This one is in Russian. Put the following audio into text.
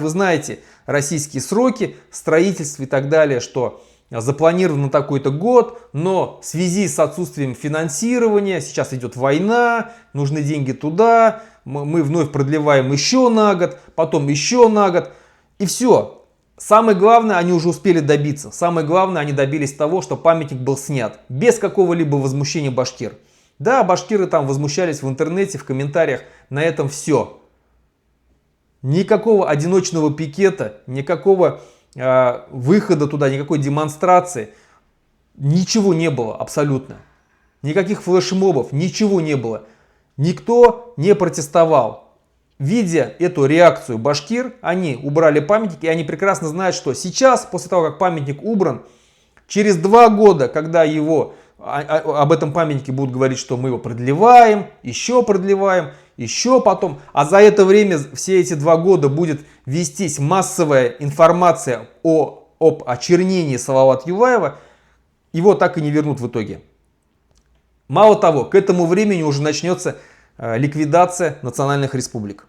Вы знаете российские сроки строительства и так далее, что запланировано на такой-то год, но в связи с отсутствием финансирования, сейчас идет война, нужны деньги туда, мы вновь продлеваем еще на год, потом еще на год, и все. Самое главное, они уже успели добиться. Самое главное, они добились того, что памятник был снят без какого-либо возмущения башкир. Да, башкиры там возмущались в интернете, в комментариях, на этом все. Никакого одиночного пикета, никакого выхода туда, никакой демонстрации, ничего не было абсолютно. Никаких флешмобов, ничего не было. Никто не протестовал. Видя эту реакцию башкир, они убрали памятник, и они прекрасно знают, что сейчас, после того, как памятник убран, через 2 года, когда об этом памятнике будут говорить, что мы его продлеваем, еще потом, а за это время, все эти 2 года будет вестись массовая информация об очернении Салавата Юлаева, его так и не вернут в итоге. Мало того, к этому времени уже начнется ликвидация национальных республик.